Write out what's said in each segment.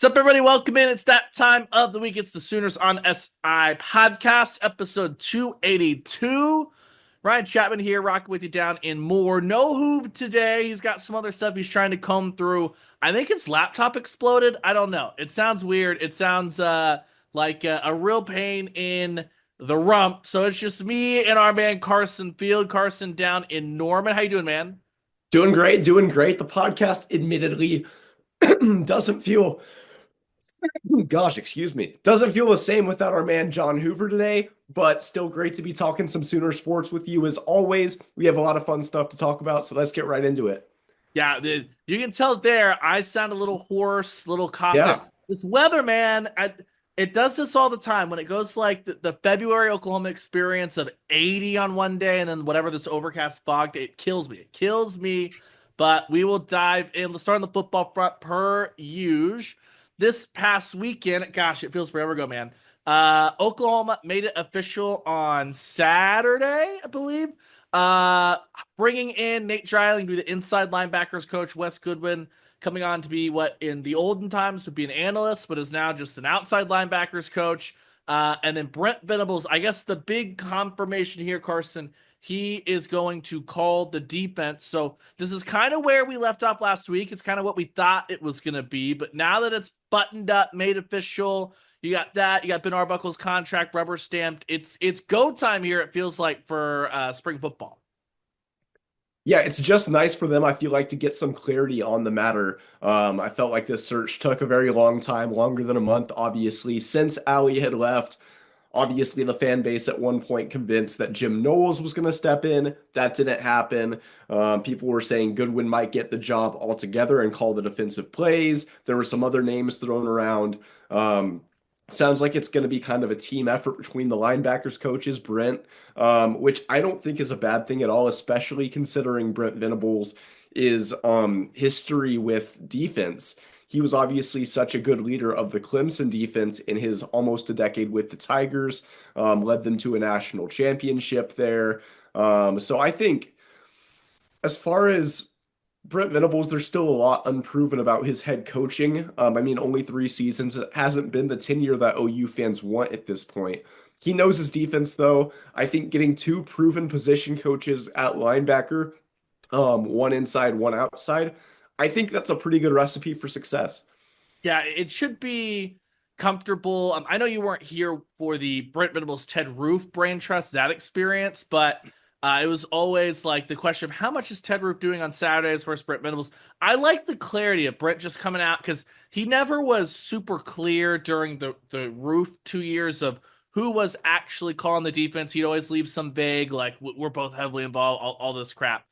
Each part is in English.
What's up, everybody? Welcome in. It's that time of the week. It's the Sooners on SI podcast, episode 282. Ryan Chapman here, rocking with you down in Moore. No Hoove today. He's got some other stuff he's trying to comb through. I think his laptop exploded. I don't know. It sounds weird. It sounds like a real pain in the rump. So it's just me and our man Carson Field. Carson down in Norman. How you doing, man? Doing great, doing great. The podcast admittedly doesn't feel, excuse me, doesn't feel the same without our man John Hoover today, but still great to be talking some Sooner sports with you as always. We have a lot of fun stuff to talk about, so let's get right into it. Yeah, you can tell there. I sound a little hoarse, little coughed in. Yeah. This weather, man, it does this all the time. When it goes like the February Oklahoma experience of 80 on one day, and then whatever this overcast fog, it kills me. It kills me. But we will dive in. Let's start on the football front per usual. This past weekend, gosh, it feels forever ago, man. Oklahoma made it official on Saturday, I believe. Uh, Bringing in Nate Dreiling to be the inside linebackers coach, Wes Goodwin coming on to be what in the olden times would be an analyst, but is now just an outside linebackers coach. And then Brent Venables, I guess the big confirmation here, Carson, he is going to call the defense. So this is kind of where we left off last week. It's kind of what we thought it was going to be. But now that it's buttoned up, made official, you got that. You got Ben Arbuckle's contract rubber stamped. It's go time here. It feels like for spring football. Yeah, it's just nice for them, I feel like, to get some clarity on the matter. I felt like this search took a very long time, longer than a month, obviously, since Ali had left. Obviously, the fan base at one point convinced that Jim Knowles was going to step in. That didn't happen. People were saying Goodwin might get the job altogether and call the defensive plays. There were some other names thrown around. Sounds like it's going to be kind of a team effort between the linebackers coaches, Brent, which I don't think is a bad thing at all, especially considering Brent Venables is history with defense. He was obviously such a good leader of the Clemson defense in his almost a decade with the Tigers, led them to a national championship there. So I think as far as Brent Venables, there's still a lot unproven about his head coaching. I mean, only 3 seasons. It hasn't been the tenure that OU fans want at this point. He knows his defense, though. I think getting two proven position coaches at linebacker, one inside, one outside, I think that's a pretty good recipe for success. Yeah, it should be comfortable. I know you weren't here for the Brent Venables Ted Roof brain trust that experience, but it was always like the question of how much is Ted Roof doing on Saturdays versus Brent Venables. I like the clarity of Brent just coming out because he never was super clear during the Roof 2 years of who was actually calling the defense. He'd always leave some vague, like we're both heavily involved, all this crap.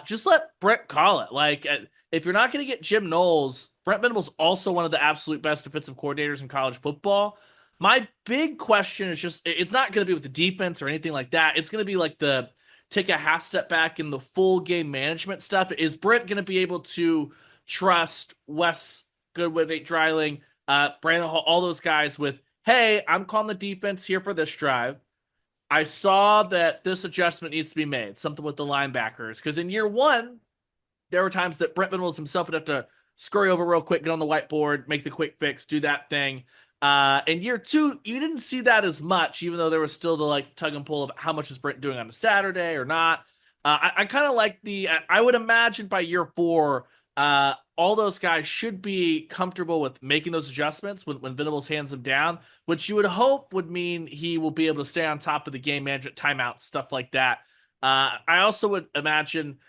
Just let Brent call it. Like if you're not going to get Jim Knowles, Brent Venables also one of the absolute best defensive coordinators in college football. My big question is just it's not going to be with the defense or anything like that. It's going to be like the take a half step back in the full game management stuff. Is Brent going to be able to trust Wes Goodwin, Nate Dreiling, Brandon Hall, all those guys with, hey, I'm calling the defense here for this drive. I saw that this adjustment needs to be made, something with the linebackers. Because in year one, there were times that Brent Venables himself would have to scurry over real quick, get on the whiteboard, make the quick fix, do that thing. In year two, you didn't see that as much, even though there was still the like tug and pull of how much is Brent doing on a Saturday or not. I kind of like I would imagine by year four, all those guys should be comfortable with making those adjustments when Venables hands them down, which you would hope would mean he will be able to stay on top of the game management, timeouts, stuff like that. I also would imagine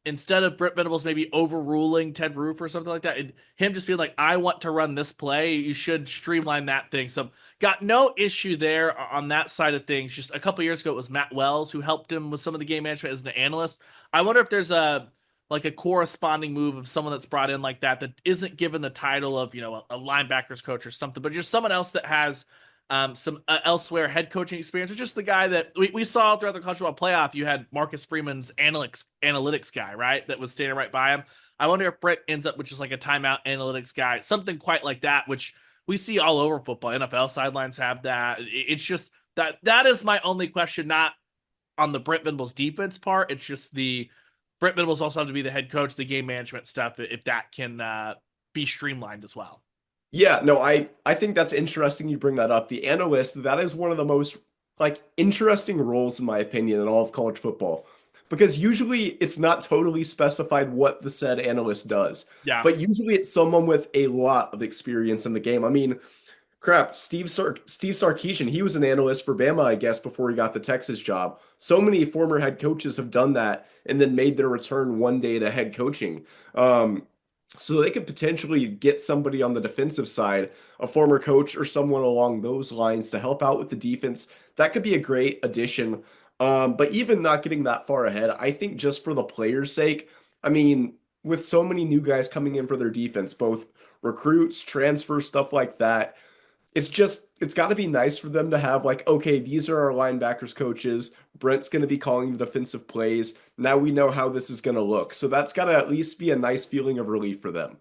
instead of Brent Venables maybe overruling Ted Roof or something like that, him just being like, I want to run this play, you should streamline that thing. So got no issue there on that side of things. Just a couple years ago, it was Matt Wells who helped him with some of the game management as an analyst. I wonder if there's a corresponding move of someone that's brought in like that isn't given the title of a linebackers coach or something, but just someone else that has some elsewhere head coaching experience, or just the guy that we saw throughout the college football playoff. You had Marcus Freeman's analytics guy, right, that was standing right by him. I wonder if Brett ends up with just like a timeout analytics guy, something quite like that, which we see all over football. NFL sidelines have that. It's just that is my only question, not on the Brent Venables defense part. It's just the Brent Venables also have to be the head coach, the game management stuff, if that can be streamlined as well. Yeah, no, I think that's interesting you bring that up. The analyst, that is one of the most like interesting roles in my opinion in all of college football. Because usually it's not totally specified what the said analyst does, Yeah. but usually it's someone with a lot of experience in the game. I mean, crap, Steve Sarkisian, he was an analyst for Bama, I guess, before he got the Texas job. So many former head coaches have done that and then made their return one day to head coaching. Um, so they could potentially get somebody on the defensive side, a former coach or someone along those lines to help out with the defense. That could be a great addition. But even not getting that far ahead, I think just for the players' sake, I mean, with so many new guys coming in for their defense, both recruits, transfer, stuff like that, it's got to be nice for them to have like, okay, these are our linebackers coaches. Brent's going to be calling the defensive plays. Now we know how this is going to look. So that's got to at least be a nice feeling of relief for them.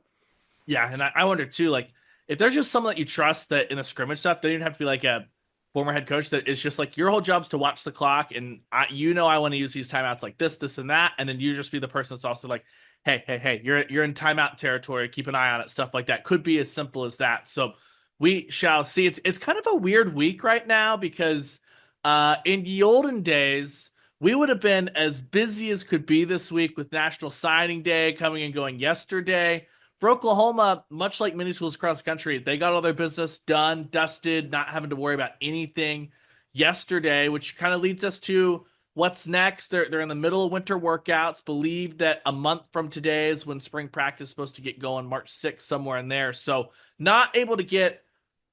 Yeah, and I wonder too, like if there's just someone that you trust that in the scrimmage stuff, they don't even have to be like a former head coach. That it's just like your whole job's to watch the clock, and I want to use these timeouts like this, and that, and then you just be the person that's also like, hey, you're in timeout territory. Keep an eye on it. Stuff like that could be as simple as that. So we shall see. It's kind of a weird week right now because in the olden days. We would have been as busy as could be this week with National Signing Day coming and going yesterday for Oklahoma, much like many schools across the country, they got all their business done, dusted, not having to worry about anything yesterday, which kind of leads us to what's next. They're in the middle of winter workouts. Believe that a month from today is when spring practice is supposed to get going, March 6th, somewhere in there. So not able to get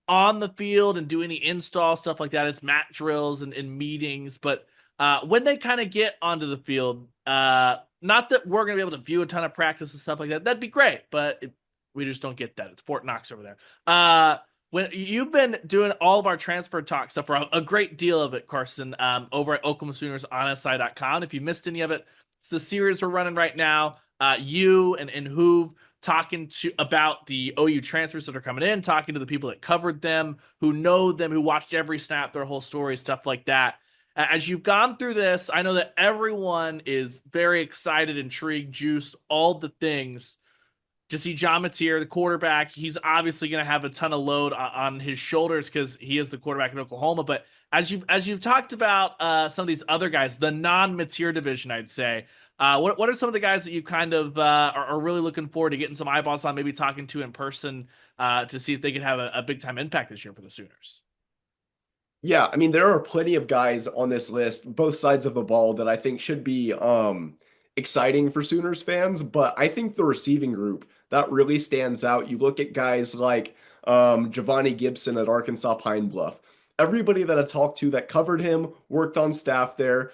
on the field and do any install stuff like that. It's mat drills and meetings. But when they kind of get onto the field, not that we're going to be able to view a ton of practice and stuff like that. That'd be great, but we just don't get that. It's Fort Knox over there. When you've been doing all of our transfer talk stuff for a great deal of it, Carson, over at Oklahoma Sooners on SI.com. If you missed any of it, it's the series we're running right now. You and who talking to about the OU transfers that are coming in, talking to the people that covered them, who know them, who watched every snap, their whole story, stuff like that. As you've gone through this, I know that everyone is very excited, intrigued, juiced, all the things to see John Mateer, the quarterback. He's obviously going to have a ton of load on his shoulders because he is the quarterback in Oklahoma. But as you've talked about some of these other guys, the non-Mateer division, I'd say. What are some of the guys that you kind of are really looking forward to getting some eyeballs on, maybe talking to in person to see if they could have a big time impact this year for the Sooners? Yeah, I mean, there are plenty of guys on this list, both sides of the ball, that I think should be exciting for Sooners fans. But I think the receiving group that really stands out. You look at guys like Giovanni Gibson at Arkansas Pine Bluff. Everybody that I talked to that covered him, worked on staff there,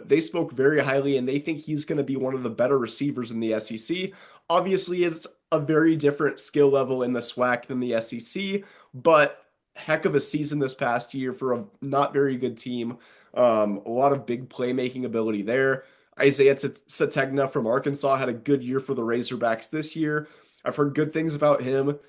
they spoke very highly, and they think he's going to be one of the better receivers in the SEC. Obviously, it's a very different skill level in the SWAC than the SEC, but heck of a season this past year for a not very good team. A lot of big playmaking ability there. Isaiah Sategna from Arkansas had a good year for the Razorbacks this year. I've heard good things about him.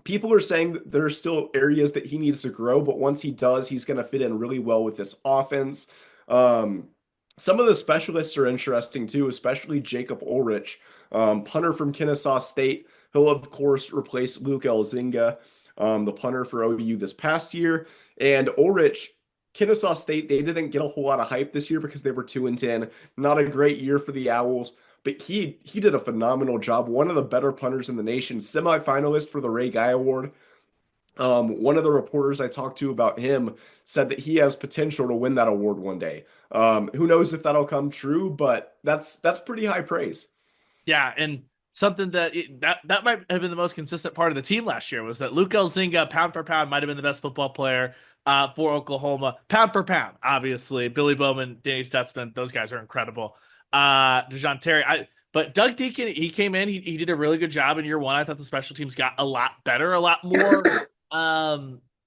People are saying that there are still areas that he needs to grow, but once he does, he's going to fit in really well with this offense. Um, some of the specialists are interesting too, especially Jacob Ulrich, punter from Kennesaw State. He'll, of course, replace Luke Elzinga, the punter for OU this past year. And Ulrich, Kennesaw State, they didn't get a whole lot of hype this year because they were 2-10. Not a great year for the Owls, but he did a phenomenal job. One of the better punters in the nation, semifinalist for the Ray Guy Award. One of the reporters I talked to about him said that he has potential to win that award one day. Who knows if that'll come true, but that's pretty high praise. Yeah, and something that might have been the most consistent part of the team last year was that Luke Elzinga, pound for pound, might have been the best football player for Oklahoma, pound for pound. Obviously, Billy Bowman, Danny Stutzman, those guys are incredible. Dejon Terry, but Doug Deacon, he came in, he did a really good job in year one. I thought the special teams got a lot better, a lot more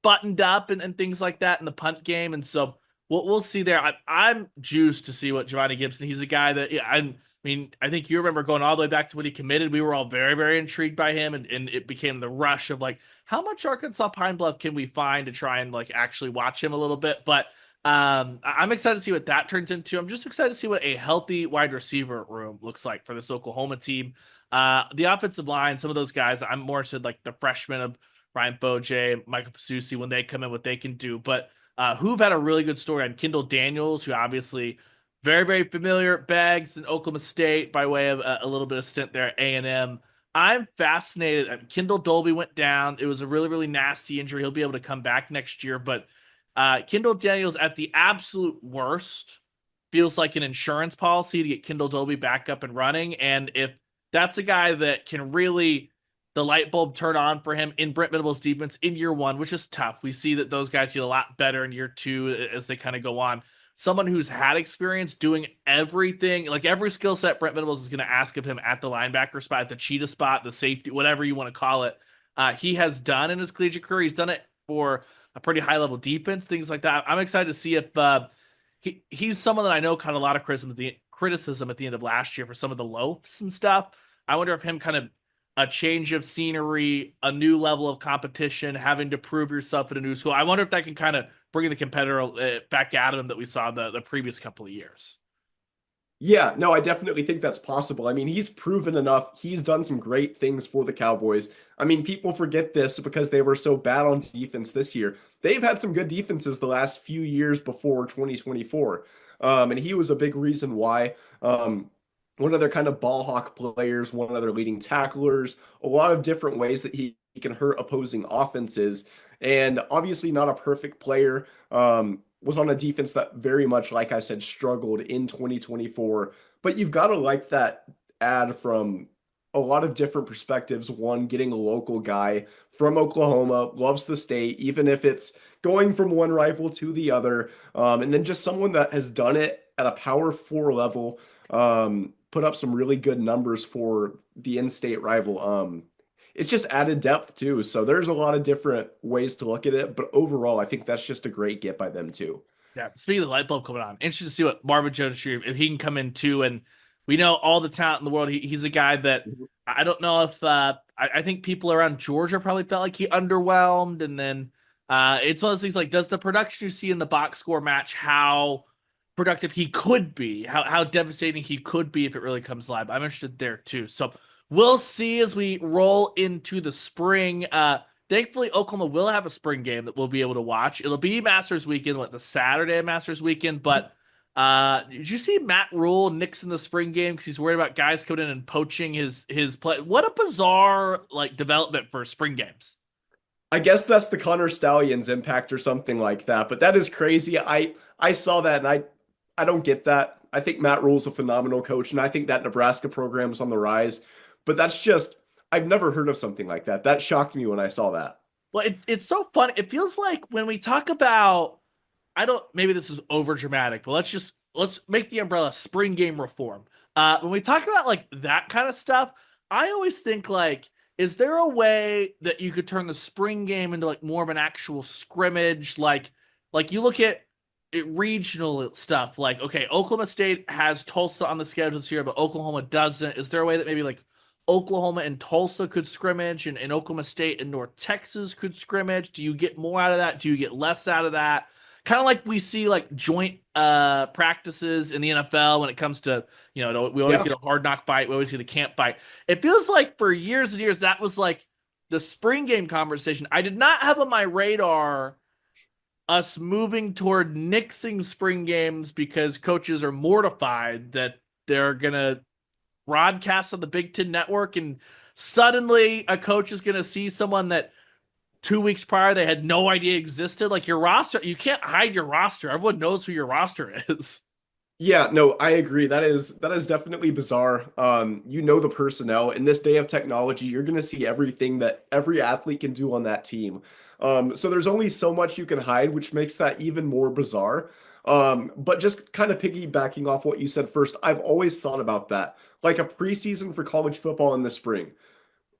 buttoned up and things like that in the punt game, and so we'll see there. I'm juiced to see what Giovanni Gibson. He's a guy that I think you remember going all the way back to when he committed. We were all very, very intrigued by him, and it became the rush of like, how much Arkansas Pine Bluff can we find to try and like actually watch him a little bit? But I'm excited to see what that turns into. I'm just excited to see what a healthy wide receiver room looks like for this Oklahoma team. The offensive line, some of those guys, I'm more interested like the freshmen of Ryan Boje, Michael Pasusi, when they come in, what they can do. But who've had a really good story on Kendall Daniels, who obviously very, very familiar Bags in Oklahoma State by way of a little bit of stint there at A&M. I'm fascinated. Kendall Dolby went down. It was a really, really nasty injury. He'll be able to come back next year. But Kendall Daniels, at the absolute worst, feels like an insurance policy to get Kendall Dolby back up and running. And if that's a guy that can really the light bulb turn on for him in Brent Venables' defense in year one, which is tough. We see that those guys get a lot better in year two as they kind of go on. Someone who's had experience doing everything, like every skill set Brent Venables is going to ask of him at the linebacker spot, at the cheetah spot, the safety, whatever you want to call it. He has done in his collegiate career. He's done it for a pretty high level defense, things like that. I'm excited to see if he's someone that I know caught a lot of criticism at the end of last year for some of the lopes and stuff. I wonder if him kind of a change of scenery, a new level of competition, having to prove yourself at a new school. I wonder if that can kind of bring the competitor back at him that we saw the previous couple of years. Yeah, no, I definitely think that's possible. I mean, he's proven enough. He's done some great things for the Cowboys. I mean, people forget this because they were so bad on defense this year. They've had some good defenses the last few years before 2024. And he was a big reason why. One of their kind of ball hawk players, one of their leading tacklers, a lot of different ways that he can hurt opposing offenses. And obviously not a perfect player. Was on a defense that very much, like I said, struggled in 2024. But you've got to like that ad from a lot of different perspectives. One, getting a local guy from Oklahoma, loves the state, even if it's going from one rival to the other. And then just someone that has done it at a power four level, put up some really good numbers for the in-state rival. It's just added depth too. So there's a lot of different ways to look at it, but overall, I think that's just a great get by them too. Yeah. Speaking of the light bulb coming on, interested to see what Marvin Jones Jr. if he can come in too. And we know all the talent in the world. He's a guy that I don't know if I think people around Georgia probably felt like he underwhelmed. And then it's one of those things like, does the production you see in the box score match how productive he could be, how devastating he could be if it really comes live? I'm interested there too. So we'll see as we roll into the spring. Thankfully, Oklahoma will have a spring game that we'll be able to watch. It'll be Masters weekend, the Saturday Masters weekend. But did you see Matt Rule nixing the spring game because he's worried about guys coming in and poaching his play? What a bizarre like development for spring games. I guess that's the Connor Stallions impact or something like that, but that is crazy. I saw that and I don't get that. I think Matt Rule's a phenomenal coach, and I think that Nebraska program is on the rise. But that's just I've never heard of something like that. That shocked me when I saw that. Well, it's so funny. It feels like when we talk about I don't maybe this is over dramatic, but let's make the umbrella spring game reform. When we talk about like that kind of stuff, I always think like, is there a way that you could turn the spring game into like more of an actual scrimmage? Like you look at regional stuff, like okay, Oklahoma State has Tulsa on the schedule this year, but Oklahoma doesn't. Is there a way that maybe like Oklahoma and Tulsa could scrimmage and Oklahoma State and North Texas could scrimmage? Do you get more out of that? Do you get less out of that? Kind of like we see like joint practices in the NFL when it comes to, we always Yeah. get a hard knock bite, we always get a camp bite. It feels like for years and years that was like the spring game conversation. I did not have on my radar us moving toward nixing spring games because coaches are mortified that they're gonna broadcast on the Big Ten Network and suddenly a coach is gonna see someone that 2 weeks prior they had no idea existed. Like your roster, you can't hide your roster. Everyone knows who your roster is. Yeah, no, I agree. That is definitely bizarre. You know the personnel. In this day of technology, you're gonna see everything that every athlete can do on that team. So there's only so much you can hide, which makes that even more bizarre. But just kind of piggybacking off what you said first, I've always thought about that. Like a preseason for college football in the spring.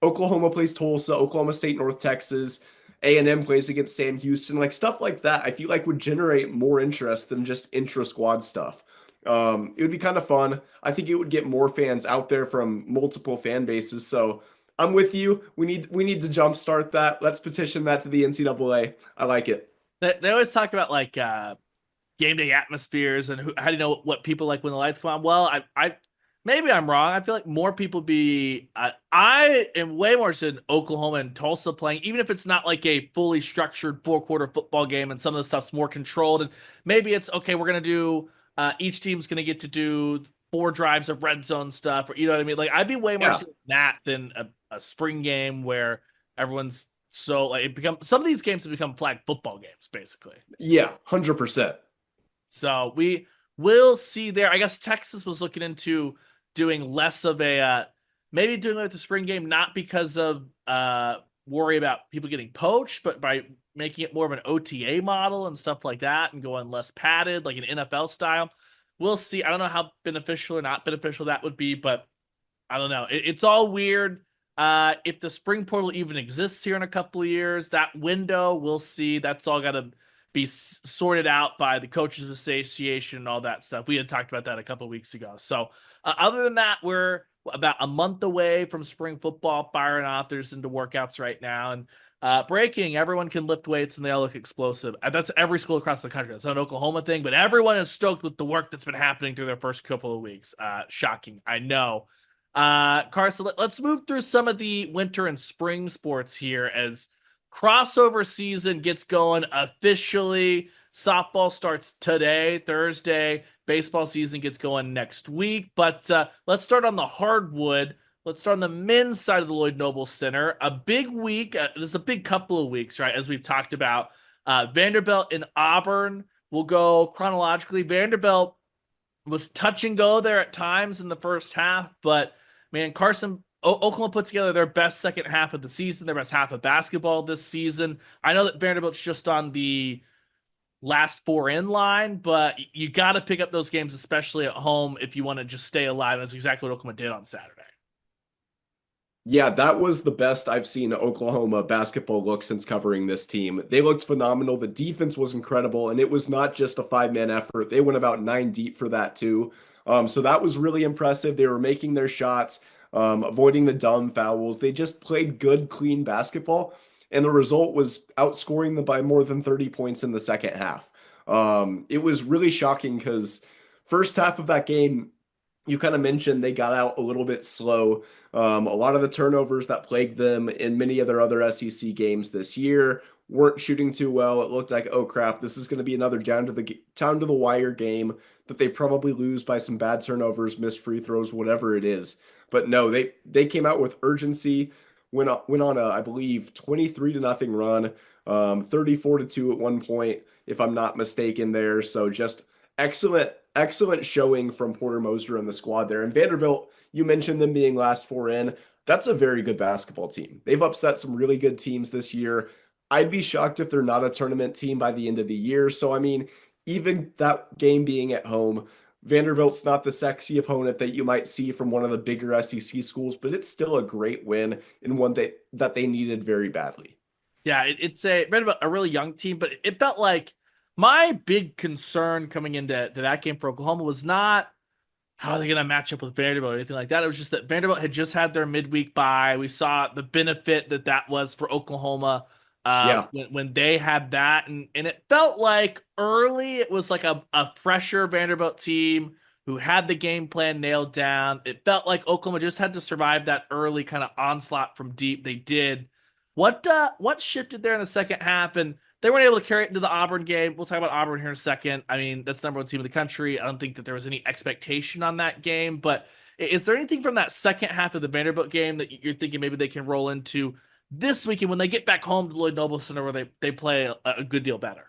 Oklahoma plays Tulsa, Oklahoma State, North Texas, A&M plays against Sam Houston, like stuff like that. I feel like would generate more interest than just intra squad stuff. It would be kind of fun. I think it would get more fans out there from multiple fan bases. So I'm with you. We need to jumpstart that. Let's petition that to the NCAA. I like it. They always talk about like game day atmospheres and how do you know what people like when the lights come on? Well, I Maybe I'm wrong. I feel like more people be. I am way more interested in Oklahoma and Tulsa playing, even if it's not like a fully structured four-quarter football game, and some of the stuff's more controlled. And maybe it's okay. We're gonna do. Each team's gonna get to do 4 drives of red zone stuff, or you know what I mean. Like I'd be way more Yeah. interested in that than a spring game where everyone's so like it become some of these games have become flag football games basically. Yeah, 100%. So we will see there. I guess Texas was looking into doing less of a maybe doing like the spring game, not because of worry about people getting poached, but by making it more of an OTA model and stuff like that and going less padded, like an NFL style. We'll see. I don't know how beneficial or not beneficial that would be, but I don't know. It's all weird. If the spring portal even exists here in a couple of years, that window, we'll see. That's all got to be sorted out by the Coaches Association and all that stuff. We had talked about that a couple of weeks ago. So, other than that, we're about a month away from spring football, firing authors into workouts right now. And breaking, everyone can lift weights and they all look explosive. That's every school across the country. That's not an Oklahoma thing, but everyone is stoked with the work that's been happening through their first couple of weeks. Shocking, I know. Carson, let's move through some of the winter and spring sports here as crossover season gets going officially. Softball starts today, Thursday. Baseball season gets going next week. But let's start on the hardwood. Let's start on the men's side of the Lloyd Noble Center. A big week. This is a big couple of weeks, right? As we've talked about. Vanderbilt and Auburn will go chronologically. Vanderbilt was touch and go there at times in the first half, but man, Oklahoma put together their best second half of the season, their best half of basketball this season. I know that Vanderbilt's just on the last four in line, but you got to pick up those games, especially at home, if you want to just stay alive. That's exactly what Oklahoma did on Saturday. Yeah, that was the best I've seen Oklahoma basketball look since covering this team. They looked phenomenal. The defense was incredible, and it was not just a five-man effort. They went about nine deep for that too. So that was really impressive. They were making their shots, avoiding the dumb fouls. They just played good, clean basketball, and the result was outscoring them by more than 30 points in the second half. It was really shocking because first half of that game, you kind of mentioned they got out a little bit slow. A lot of the turnovers that plagued them in many of their other SEC games this year weren't shooting too well. It looked like, oh crap, this is going to be another down to the wire game that they probably lose by some bad turnovers, missed free throws, whatever it is. But no, they came out with urgency. Went on a, I believe, 23 to nothing run, 34 to 2 at one point, if I'm not mistaken there. So just excellent showing from Porter Moser and the squad there. And Vanderbilt, you mentioned them being last four in. That's a very good basketball team. They've upset some really good teams this year. I'd be shocked if they're not a tournament team by the end of the year. So, I mean, even that game being at home, Vanderbilt's not the sexy opponent that you might see from one of the bigger SEC schools, but it's still a great win and one that they needed very badly. Yeah, it's a really young team, but it felt like my big concern coming into that game for Oklahoma was not how are they going to match up with Vanderbilt or anything like that. It was just that Vanderbilt had just had their midweek bye. We saw the benefit that was for Oklahoma Yeah. when they had that, and it felt like early it was like a fresher Vanderbilt team who had the game plan nailed down. It felt like Oklahoma just had to survive that early kind of onslaught from deep. They did. What shifted there in the second half, and they weren't able to carry it into the Auburn game. We'll talk about Auburn here in a second. I mean, that's the number one team in the country. I don't think that there was any expectation on that game, but is there anything from that second half of the Vanderbilt game that you're thinking maybe they can roll into this weekend when they get back home to Lloyd Noble Center where they play a good deal better?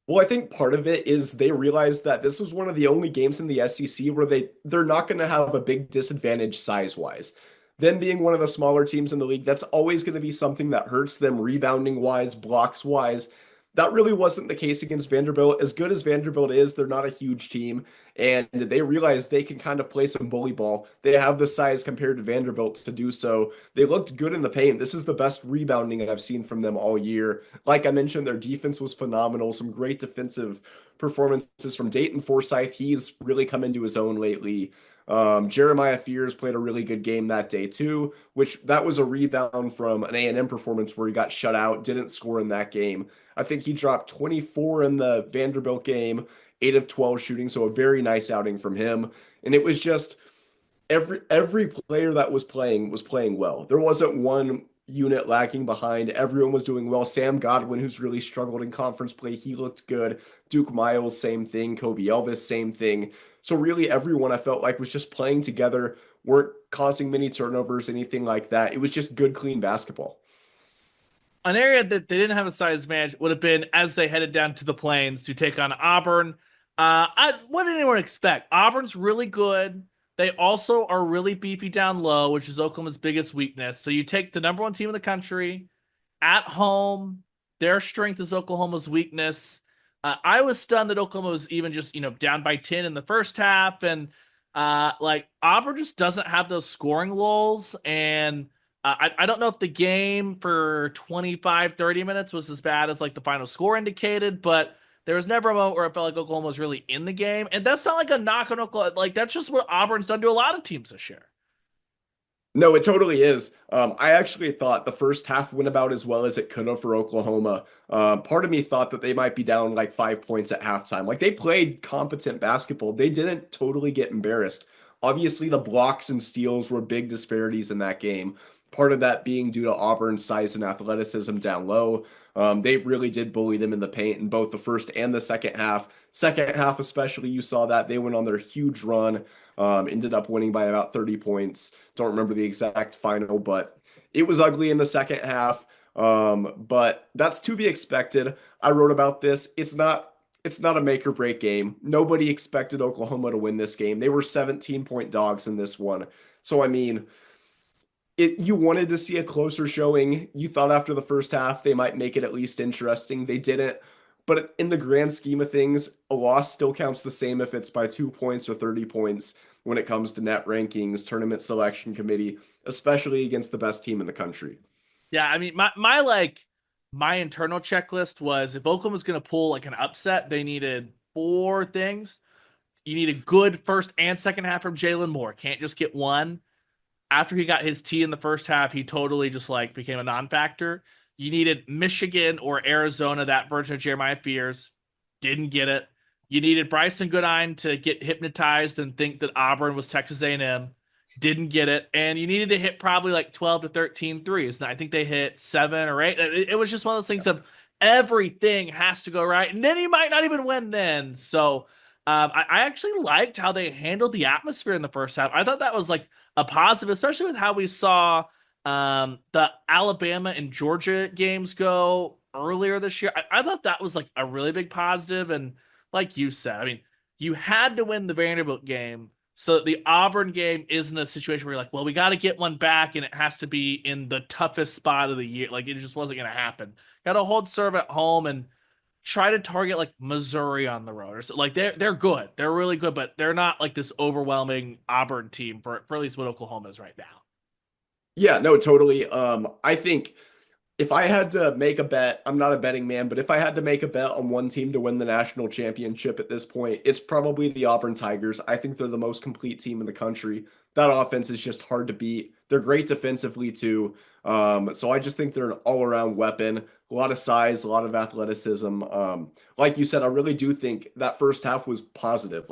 Well, I think part of it is they realized that this was one of the only games in the SEC where they're not going to have a big disadvantage size-wise. Them being one of the smaller teams in the league, that's always going to be something that hurts them rebounding wise, blocks wise. That really wasn't the case against Vanderbilt. As good as Vanderbilt is, they're not a huge team, and they realize they can kind of play some bully ball. They have the size compared to Vanderbilt to do so. They looked good in the paint. This is the best rebounding I've seen from them all year. Like I mentioned, their defense was phenomenal. Some great defensive performances from Dayton Forsyth. He's really come into his own lately. Jeremiah Fears played a really good game that day too, which that was a rebound from an A&M performance where he got shut out, didn't score in that game. I think he dropped 24 in the Vanderbilt game 8 of 12 shooting, so a very nice outing from him. And it was just every player that was playing well. There wasn't one unit lacking behind. Everyone was doing well. Sam Godwin, who's really struggled in conference play, he looked good. Duke Miles, same thing. Kobe Elvis, same thing. So really, everyone I felt like was just playing together, weren't causing many turnovers, anything like that. It was just good, clean basketball. An area that they didn't have a size advantage would have been as they headed down to the plains to take on Auburn. What did anyone expect? Auburn's really good. They also are really beefy down low, which is Oklahoma's biggest weakness. So you take the number one team in the country at home. Their strength is Oklahoma's weakness. I was stunned that Oklahoma was even just down by 10 in the first half, and like Auburn just doesn't have those scoring lulls. And I don't know if the game for 25, 30 minutes was as bad as like the final score indicated, but there was never a moment where I felt like Oklahoma was really in the game. And that's not like a knock on Oklahoma. Like that's just what Auburn's done to a lot of teams this year. No, it totally is. I actually thought the first half went about as well as it could have for Oklahoma. Part of me thought that they might be down like 5 points at halftime. Like they played competent basketball. They didn't totally get embarrassed. Obviously, the blocks and steals were big disparities in that game. Part of that being due to Auburn's size and athleticism down low. They really did bully them in the paint in both the first and the second half. Second half, especially, you saw that they went on their huge run, ended up winning by about 30 points. Don't remember the exact final, but it was ugly in the second half. But that's to be expected. I wrote about this. It's not a make or break game. Nobody expected Oklahoma to win this game. They were 17-point dogs in this one. So I mean, you wanted to see a closer showing. You thought after the first half they might make it at least interesting. They didn't. But in the grand scheme of things, a loss still counts the same if it's by 2 points or 30 points when it comes to net rankings, tournament selection committee, especially against the best team in the country. Yeah, I mean, my internal checklist was if Oklahoma was going to pull like an upset, they needed four things. You need a good first and second half from Jalen Moore. Can't just get one. After he got his T in the first half, he totally just like became a non-factor. You needed Michigan or Arizona, that version of Jeremiah Fears. Didn't get it. You needed Bryson Goodine to get hypnotized and think that Auburn was Texas A&M. Didn't get it. And you needed to hit probably like 12 to 13 threes. And I think they hit 7 or 8. It was just one of those things of everything has to go right. And then you might not even win then. So I actually liked how they handled the atmosphere in the first half. I thought that was like a positive, especially with how we saw the Alabama and Georgia games go earlier this year. I thought that was like a really big positive. And like you said, I mean, you had to win the Vanderbilt game so that the Auburn game isn't a situation where you're like, well, we got to get one back and it has to be in the toughest spot of the year. Like it just wasn't going to happen. Got to hold serve at home and try to target like Missouri on the road or so. Like they're good. They're really good, but they're not like this overwhelming Auburn team for at least what Oklahoma is right now. Yeah, no, totally. I think if I had to make a bet, I'm not a betting man, but if I had to make a bet on one team to win the national championship at this point, it's probably the Auburn Tigers. I think they're the most complete team in the country. That offense is just hard to beat. They're great defensively too. So I just think they're an all-around weapon. A lot of size, a lot of athleticism. Like you said, I really do think that first half was positive.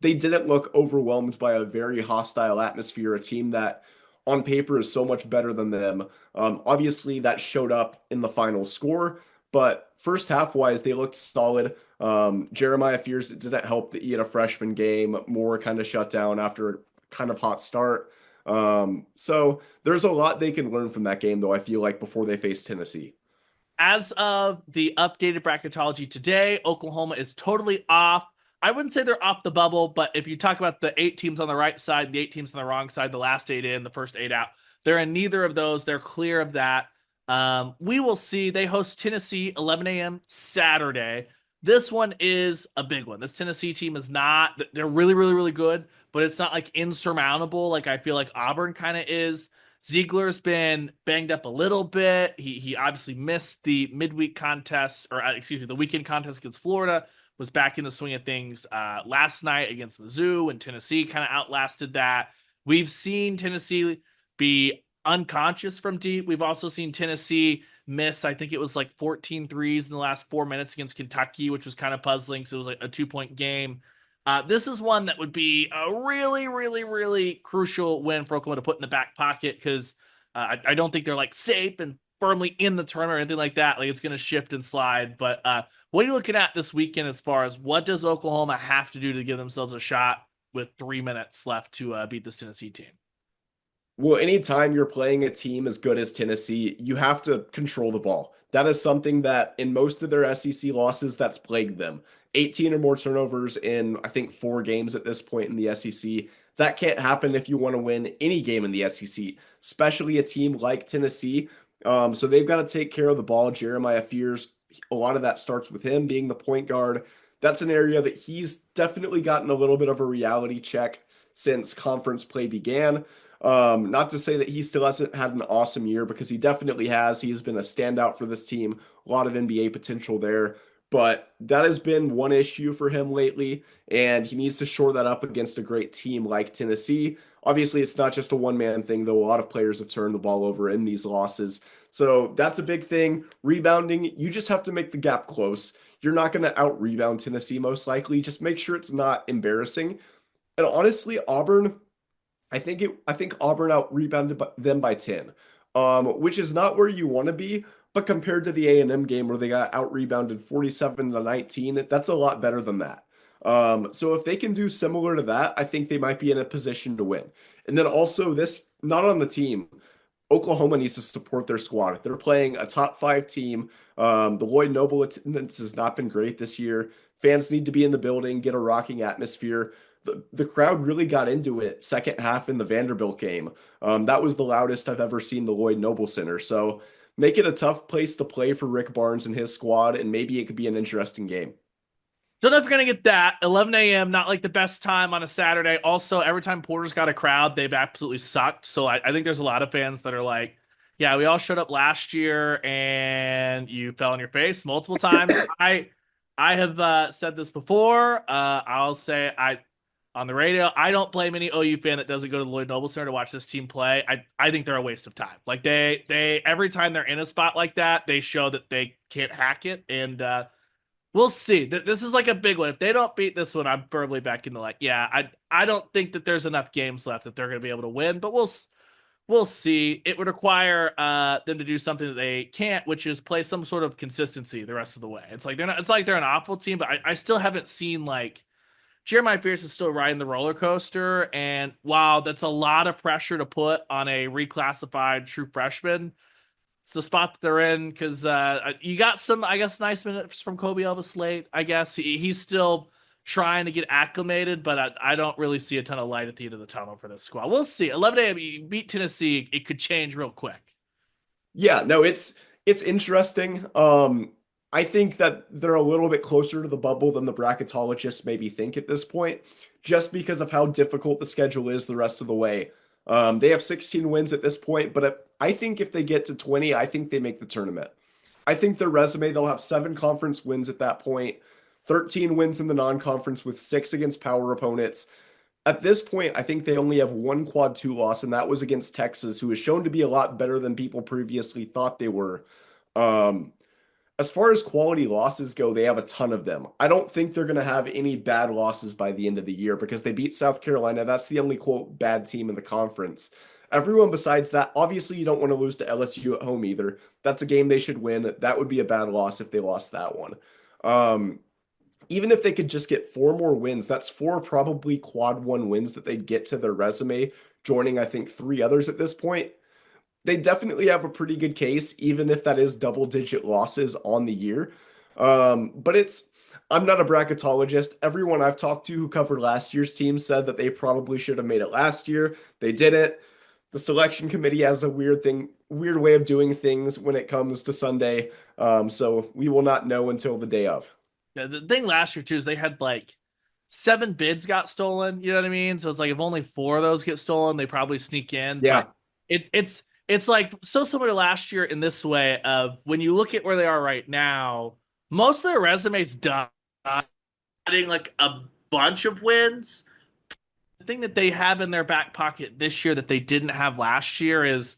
They didn't look overwhelmed by a very hostile atmosphere, a team that on paper is so much better than them. Obviously, that showed up in the final score, but first half wise, they looked solid. Jeremiah Fears, it didn't help that he had a freshman game. Moore kind of shut down after a kind of hot start. So there's a lot they can learn from that game, though, I feel like, before they face Tennessee. As of the updated bracketology today, Oklahoma is totally off. I wouldn't say they're off the bubble, but if you talk about the 8 teams on the right side, the 8 teams on the wrong side, the last 8 in, the first 8 out, they're in neither of those. They're clear of that. We will see. They host Tennessee 11 a.m. Saturday. This one is a big one. This Tennessee team is not, they're really, really, really good, but it's not like insurmountable like I feel like Auburn kind of is. Ziegler's been banged up a little bit. He obviously missed the midweek contest, or excuse me, the weekend contest against Florida. Was back in the swing of things last night against Mizzou, and Tennessee kind of outlasted that. We've seen Tennessee be unconscious from deep. We've also seen Tennessee miss, I think it was like 14 threes in the last 4 minutes against Kentucky, which was kind of puzzling because it was like a 2 point game. This is one that would be a really, really, really crucial win for Oklahoma to put in the back pocket because I don't think they're like safe and firmly in the tournament or anything like that. Like it's going to shift and slide. But what are you looking at this weekend as far as what does Oklahoma have to do to give themselves a shot with 3 minutes left to beat this Tennessee team? Well, anytime you're playing a team as good as Tennessee, you have to control the ball. That is something that in most of their SEC losses, that's plagued them. 18 or more turnovers in, I think, 4 games at this point in the SEC. That can't happen if you want to win any game in the SEC, especially a team like Tennessee. So they've got to take care of the ball. Jeremiah Fears, a lot of that starts with him being the point guard. That's an area that he's definitely gotten a little bit of a reality check since conference play began. Not to say that he still hasn't had an awesome year because he definitely has. He has been a standout for this team, a lot of NBA potential there. But that has been one issue for him lately, and he needs to shore that up against a great team like Tennessee. Obviously, it's not just a one-man thing, though. A lot of players have turned the ball over in these losses. So that's a big thing. Rebounding, you just have to make the gap close. You're not going to out-rebound Tennessee, most likely. Just make sure it's not embarrassing. And honestly, Auburn, I think Auburn out rebounded them by 10, which is not where you want to be. But compared to the A&M game where they got out rebounded 47-19, that's a lot better than that. So if they can do similar to that, I think they might be in a position to win. And then also this, not on the team, Oklahoma needs to support their squad. They're playing a top 5 team. The Lloyd Noble attendance has not been great this year. Fans need to be in the building, get a rocking atmosphere. The crowd really got into it second half in the Vanderbilt game. That was the loudest I've ever seen the Lloyd Noble Center. So make it a tough place to play for Rick Barnes and his squad, and maybe it could be an interesting game. Don't know if you're gonna get that 11 a.m. Not like the best time on a Saturday. Also, every time Porter's got a crowd, they've absolutely sucked. So I think there's a lot of fans that are like, "Yeah, we all showed up last year and you fell on your face multiple times." I have said this before. I'll say I on the radio. I don't blame any OU fan that doesn't go to the Lloyd Noble Center to watch this team play. I think they're a waste of time. Like they every time they're in a spot like that, they show that they can't hack it and. We'll see. This is like a big one. If they don't beat this one, I'm firmly back into like, yeah, I don't think that there's enough games left that they're going to be able to win, but we'll see. It would require them to do something that they can't, which is play some sort of consistency the rest of the way. It's like they're not. It's like they're an awful team, but I still haven't seen like Jeremiah Pierce is still riding the roller coaster, and while that's a lot of pressure to put on a reclassified true freshman it's the spot that they're in because you got some, I guess, nice minutes from Kobe Elvis late. I guess he's still trying to get acclimated, but I don't really see a ton of light at the end of the tunnel for this squad. We'll see. 11 a.m. You beat Tennessee, it could change real quick. Yeah, no, it's interesting. I think that they're a little bit closer to the bubble than the bracketologists maybe think at this point, just because of how difficult the schedule is the rest of the way. They have 16 wins at this point, but I think if they get to 20, I think they make the tournament. I think their resume, they'll have 7 conference wins at that point, 13 wins in the non-conference with 6 against power opponents. At this point, I think they only have one quad 2 loss, and that was against Texas, who is shown to be a lot better than people previously thought they were. Um, as far as quality losses go, they have a ton of them. I don't think they're going to have any bad losses by the end of the year because they beat South Carolina. That's the only quote bad team in the conference. Everyone besides that, obviously, you don't want to lose to LSU at home either. That's a game they should win. That would be a bad loss if they lost that one. Um, Even if they could just get 4 more wins, that's 4 probably quad 1 wins that they'd get to their resume, joining, I think, 3 others at this point. They definitely have a pretty good case, even if that is double-digit losses on the year. But I'm not a bracketologist. Everyone I've talked to who covered last year's team said that they probably should have made it last year. They didn't. The selection committee has a weird way of doing things when it comes to Sunday. So we will not know until the day of. Yeah, the thing last year too is they had like 7 bids got stolen. You know what I mean? So it's like if only 4 of those get stolen, they probably sneak in. But Yeah. it's like so similar to last year in this way of when you look at where they are right now, most of their resumes done, adding like a bunch of wins. The thing that they have in their back pocket this year that they didn't have last year is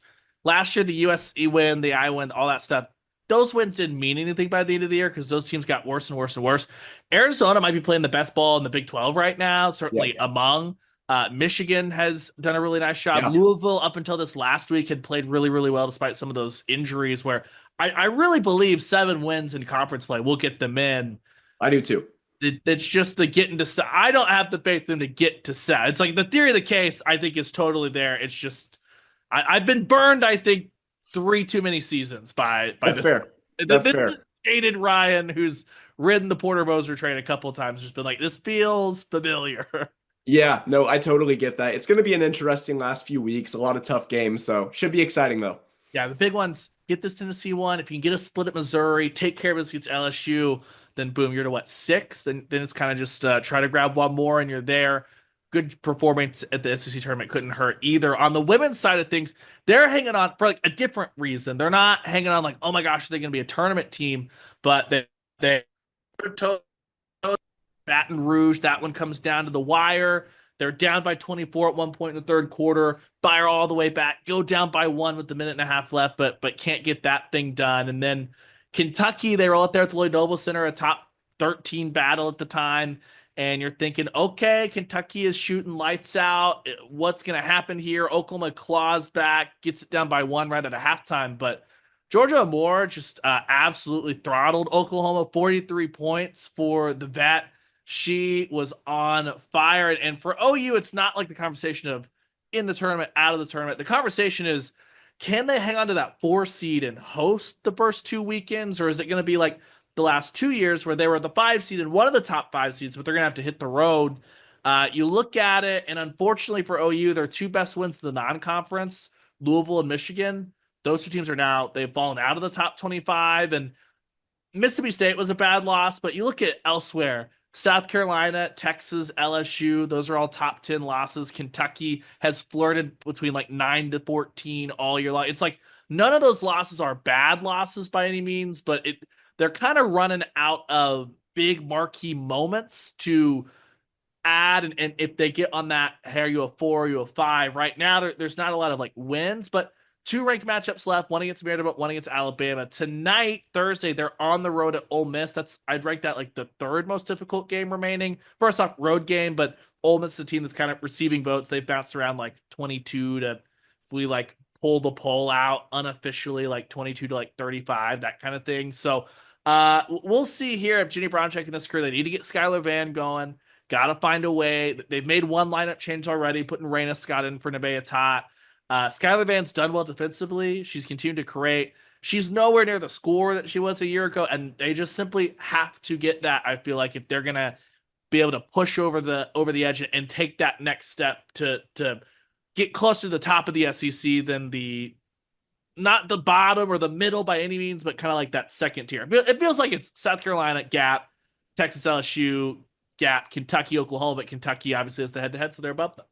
last year the USC win, the I win, all that stuff. Those wins didn't mean anything by the end of the year because those teams got worse and worse and worse. Arizona might be playing the best ball in the Big 12 right now, Yeah. certainly among. Michigan has done a really nice job. Yeah. Louisville, up until this last week, had played really, really well despite some of those injuries. Where I really believe 7 wins in conference play will get them in. I do too. It's just the getting to. I don't have the faith in them to get to set. It's like the theory of the case. I think is totally there. It's just I've been burned. I think three too many seasons by That's this. fair. That's This is fair. jaded Ryan, who's ridden the Porter Moser train a couple of times, just been like, this feels familiar. Yeah, no, I totally get that. It's going to be an interesting last few weeks, a lot of tough games, so should be exciting though. Yeah, the big ones. Get this Tennessee one. If you can get a split at Missouri, take care of this against LSU, then boom, you're to what, 6? Then it's kind of just try to grab one more and you're there. Good performance at the SEC tournament couldn't hurt either. On the women's side of things, they're hanging on for like a different reason. They're not hanging on like, oh my gosh, they're going to be a tournament team, but they Baton Rouge. That one comes down to the wire. They're down by 24 at one point in the third quarter. Fire all the way back. Go down by one with the minute and a half left, but can't get that thing done. And then Kentucky, they were out there at the Lloyd Noble Center, a top 13 battle at the time. And you're thinking, okay, Kentucky is shooting lights out. What's going to happen here? Oklahoma claws back, gets it down by one right at a halftime. But Georgia Moore just absolutely throttled Oklahoma, 43 points for the vet. She was on fire. And for OU, it's not like the conversation of in the tournament, out of the tournament. The conversation is, can they hang on to that 4 seed and host the first 2 weekends? Or is it going to be like the last 2 years where they were the 5 seed and one of the top 5 seeds, but they're going to have to hit the road? You look at it, and unfortunately for OU, their two best wins of the non conference, Louisville and Michigan, those two teams are now, they've fallen out of the top 25. And Mississippi State was a bad loss, but you look at elsewhere. South Carolina, Texas, LSU, those are all top 10 losses. Kentucky has flirted between like 9 to 14 all year long. It's like none of those losses are bad losses by any means, but they're kind of running out of big marquee moments to add. And if they get on that, hey, are you a 4, are you a 5? Right now, there's not a lot of like wins, but two ranked matchups left, one against Vanderbilt, one against Alabama. Tonight, Thursday, they're on the road at Ole Miss. I'd rank that like the third most difficult game remaining. First off, road game, but Ole Miss is a team that's kind of receiving votes. They've bounced around like 22 to, if we like pull the poll out unofficially, like 22 to like 35, that kind of thing. So we'll see here if Jenny Browncheck and this crew, they need to get Skylar Van going. Got to find a way. They've made one lineup change already, putting Raina Scott in for Nevaeh Tot. Skylar Van's done well defensively. She's continued to create. She's nowhere near the score that she was a year ago, and they just simply have to get that. I feel like if they're gonna be able to push over the edge and take that next step to get closer to the top of the SEC than the not the bottom or the middle by any means, but kind of like that second tier. It feels like it's South Carolina gap, Texas LSU gap, Kentucky Oklahoma, but Kentucky obviously is the head to head, so they're above them.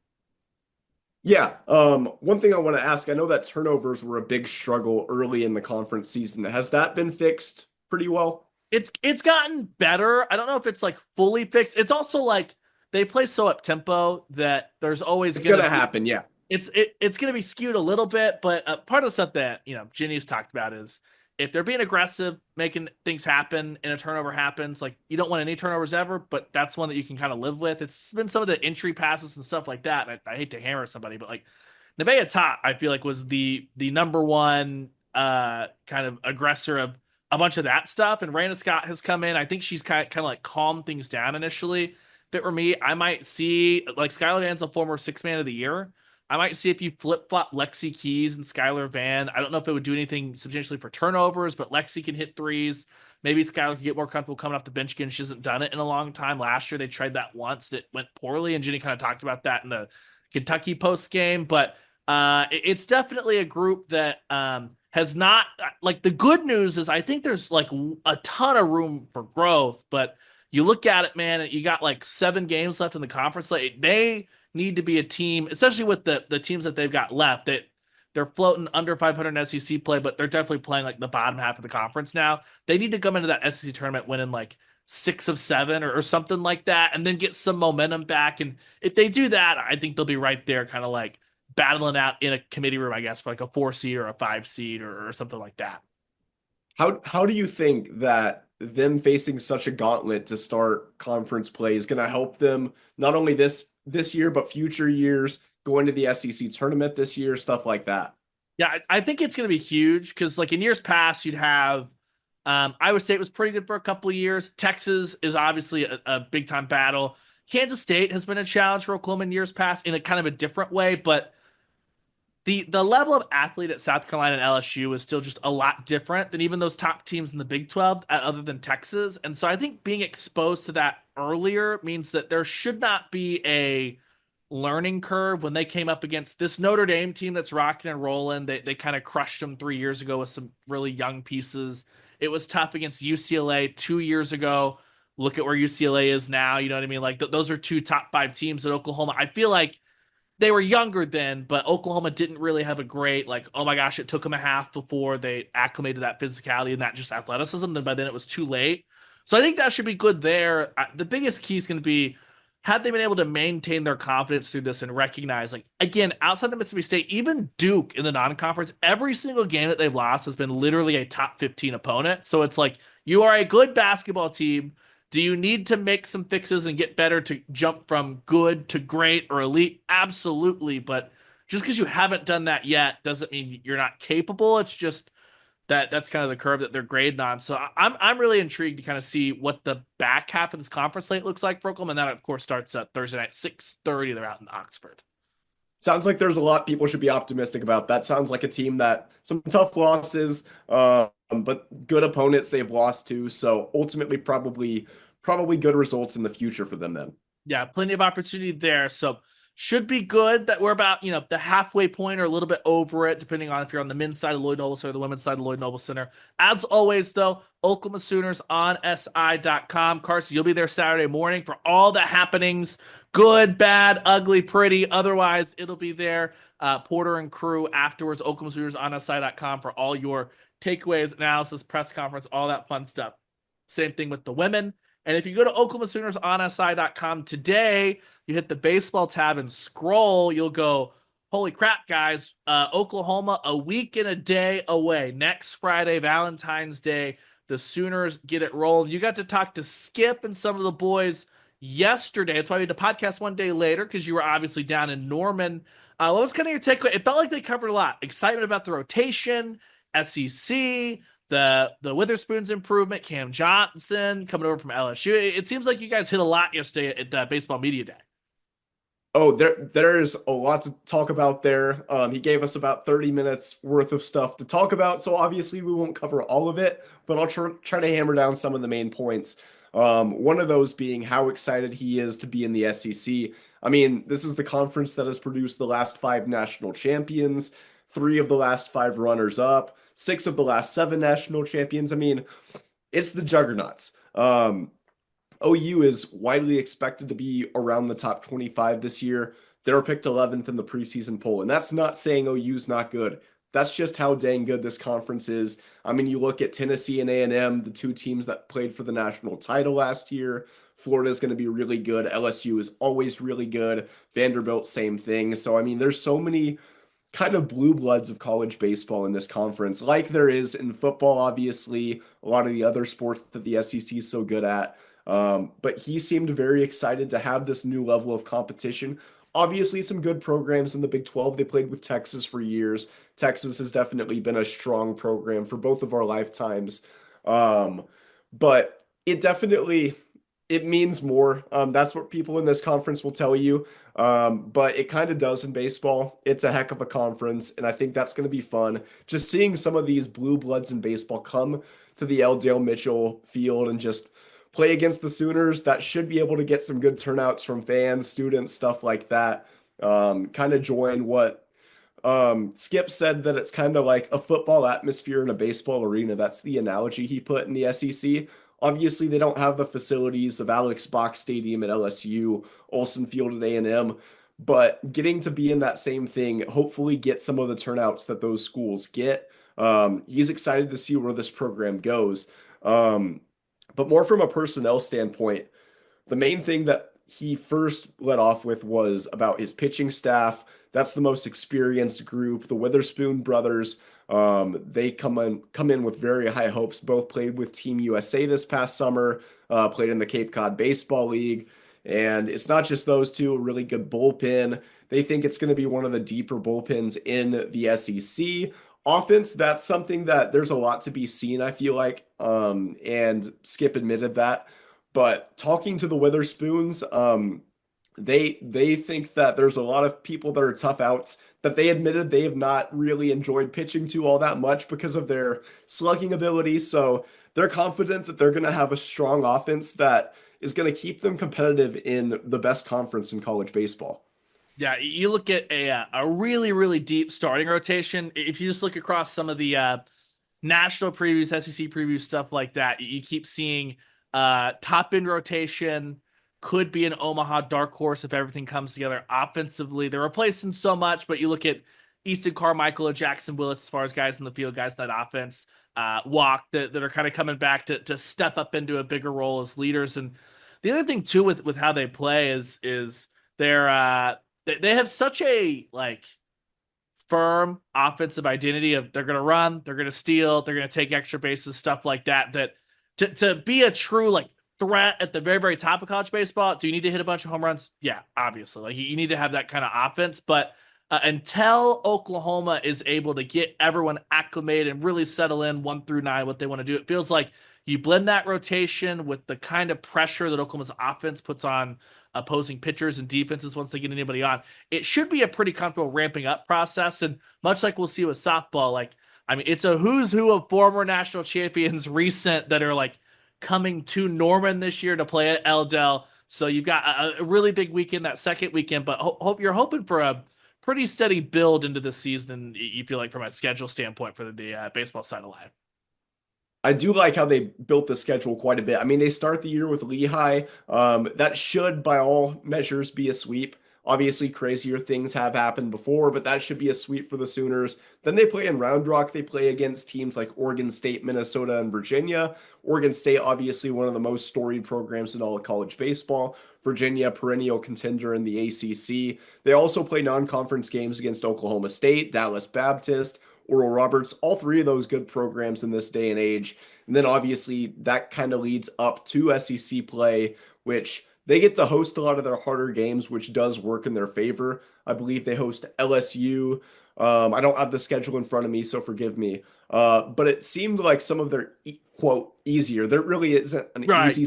Yeah, one thing I want to ask, I know that turnovers were a big struggle early in the conference season. Has that been fixed pretty well? It's gotten better. I don't know if it's like fully fixed. It's also like they play so up tempo that there's always It's gonna gonna be happen, yeah. it's going to be skewed a little bit, but part of the stuff that Ginny's talked about is if they're being aggressive, making things happen, and a turnover happens, like you don't want any turnovers ever, but that's one that you can kind of live with. It's been some of the entry passes and stuff like that. And I hate to hammer somebody, but like Nevaeh Tot, I feel like was the number one kind of aggressor of a bunch of that stuff. And Raina Scott has come in. I think she's kind of like calmed things down initially. If it were me, I might see like Skylar Van's a former 6 man of the year. I might see if you flip flop Lexi Keys and Skylar Van. I don't know if it would do anything substantially for turnovers, but Lexi can hit threes. Maybe Skylar can get more comfortable coming off the bench again. She hasn't done it in a long time. Last year they tried that once. It went poorly, and Jenny kind of talked about that in the Kentucky post game. But it's definitely a group that has not like the good news is I think there's like a ton of room for growth, but you look at it, man, you got like 7 games left in the conference. Like they need to be a team, especially with the teams that they've got left, that they're floating under 500 in SEC play, but they're definitely playing like the bottom half of the conference now. They need to come into that SEC tournament winning like 6 of 7 or something like that, and then get some momentum back. And if they do that, I think they'll be right there, kind of like battling out in a committee room, I guess, for like a 4 seed or a 5 seed or something like that. How do you think that them facing such a gauntlet to start conference play is going to help them not only this year but future years, going to the SEC tournament this year, stuff like that? Yeah, I think it's going to be huge because, like in years past, you'd have Iowa State was pretty good for a couple of years. Texas is obviously a big time battle. Kansas State has been a challenge for Oklahoma in years past in a kind of a different way, but the level of athlete at South Carolina and LSU is still just a lot different than even those top teams in the Big 12, other than Texas. And so I think being exposed to that earlier means that there should not be a learning curve when they came up against this Notre Dame team that's rocking and rolling. They kind of crushed them 3 years ago with some really young pieces. It was tough against UCLA 2 years ago. Look at where UCLA is now. You know what I mean? Like those are two top five teams at Oklahoma. I feel like they were younger then, but Oklahoma didn't really have a great, like, oh my gosh, it took them a half before they acclimated that physicality and that just athleticism. Then by then it was too late. So I think that should be good there. The biggest key is going to be, had they been able to maintain their confidence through this and recognize, like, again, outside of Mississippi State, even Duke in the non-conference, every single game that they've lost has been literally a top 15 opponent. So it's like, you are a good basketball team. Do you need to make some fixes and get better to jump from good to great or elite? Absolutely. But just because you haven't done that yet doesn't mean you're not capable. It's just that's kind of the curve that they're grading on. So I'm really intrigued to kind of see what the back half of this conference slate looks like for Oklahoma. And that of course starts at Thursday night, 6:30. They're out in Oxford. Sounds like there's a lot people should be optimistic about. That sounds like a team that some tough losses, but good opponents they've lost to. So ultimately, probably good results in the future for them then. Yeah, plenty of opportunity there. So should be good that we're about, the halfway point or a little bit over it, depending on if you're on the men's side of Lloyd Noble Center or the women's side of Lloyd Noble Center. As always, though, Oklahoma Sooners on SI.com. Carson, you'll be there Saturday morning for all the happenings, good, bad, ugly, pretty. Otherwise, it'll be there. Porter and crew afterwards, Oklahoma Sooners on SI.com for all your takeaways, analysis, press conference, all that fun stuff. Same thing with the women. And if you go to Oklahoma Sooners on SI.com today, you hit the baseball tab and scroll, you'll go, holy crap, guys, Oklahoma a week and a day away. Next Friday, Valentine's Day, the Sooners get it rolling. You got to talk to Skip and some of the boys yesterday. That's why we had the podcast one day later, because you were obviously down in Norman. What was kind of your takeaway? It felt like they covered a lot. Excitement about the rotation, SEC, the Witherspoon's improvement, Cam Johnson coming over from LSU. It seems like you guys hit a lot yesterday at Baseball Media Day. Oh, there's a lot to talk about there. He gave us about 30 minutes worth of stuff to talk about, so obviously we won't cover all of it, but I'll try to hammer down some of the main points. One of those being how excited he is to be in the SEC. I mean, this is the conference that has produced the last five national champions, three of the last five runners up, six of the last seven national champions. I mean, it's the juggernauts. OU is widely expected to be around the top 25 this year. They were picked 11th in the preseason poll, and that's not saying OU's not good. That's just how dang good this conference is. I mean, you look at Tennessee and A&M, the two teams that played for the national title last year. Florida's going to be really good. LSU is always really good. Vanderbilt, same thing. So, I mean, there's so many kind of blue bloods of college baseball in this conference, like there is in football, obviously, a lot of the other sports that the SEC is so good at. But he seemed very excited to have this new level of competition. Obviously, some good programs in the Big 12. They played with Texas for years. Texas has definitely been a strong program for both of our lifetimes. Um, but it means more. That's what people in this conference will tell you. But it kind of does in baseball. It's a heck of a conference, and I think that's going to be fun. Just seeing some of these blue bloods in baseball come to the L. Dale Mitchell field and just play against the Sooners. That should be able to get some good turnouts from fans, students, stuff like that. Kind of join what Skip said, that it's kind of like a football atmosphere in a baseball arena. That's the analogy he put in the SEC. Obviously, they don't have the facilities of Alex Box Stadium at LSU, Olsen Field at A&M, but getting to be in that same thing, hopefully get some of the turnouts that those schools get. He's excited to see where this program goes. But more from a personnel standpoint, the main thing that he first led off with was about his pitching staff, That's the most experienced group. The Witherspoon brothers, they come in with very high hopes. Both played with Team USA this past summer, played in the Cape Cod Baseball League. And it's not just those two, a really good bullpen. They think it's going to be one of the deeper bullpens in the SEC. Offense, that's something that there's a lot to be seen, I feel like. And Skip admitted that. But talking to the Witherspoons, they think that there's a lot of people that are tough outs that they admitted they have not really enjoyed pitching to all that much because of their slugging ability. So they're confident that they're going to have a strong offense that is going to keep them competitive in the best conference in college baseball. Yeah, you look at a really really deep starting rotation. If you just look across some of the national previews, SEC previews, stuff like that, you keep seeing top end rotation could be an Omaha dark horse if everything comes together offensively. They're replacing so much, but you look at Easton Carmichael or Jackson Willits as far as guys in the field, guys in that offense, walk that are kind of coming back to step up into a bigger role as leaders. And the other thing too with how they play is they're they have such a like firm offensive identity of they're going to run, they're going to steal, they're going to take extra bases, stuff like that. That to be a true like threat at the very very top of college baseball, do you need to hit a bunch of home runs? Yeah, obviously. Like you need to have that kind of offense, but until Oklahoma is able to get everyone acclimated and really settle in 1 through 9 what they want to do, it feels like you blend that rotation with the kind of pressure that Oklahoma's offense puts on opposing pitchers and defenses once they get anybody on. It should be a pretty comfortable ramping up process. And much like we'll see with softball, like, I mean, it's a who's who of former national champions recent that are like coming to Norman this year to play at Eldell. So you've got a really big weekend, that second weekend, but hope you're hoping for a pretty steady build into the season. You feel like from a schedule standpoint for the baseball side of life. I do like how they built the schedule quite a bit. I mean, they start the year with Lehigh. That should, by all measures, be a sweep. Obviously, crazier things have happened before, but that should be a sweep for the Sooners. Then they play in Round Rock. They play against teams like Oregon State, Minnesota, and Virginia. Oregon State, obviously, one of the most storied programs in all of college baseball. Virginia, perennial contender in the ACC. They also play non conference games against Oklahoma State, Dallas Baptist, Oral Roberts, all three of those good programs in this day and age. And then obviously that kind of leads up to SEC play, which they get to host a lot of their harder games, which does work in their favor. I believe they host LSU. I don't have the schedule in front of me, so forgive me. But it seemed like some of their quote easier. There really isn't an Right. easy schedule.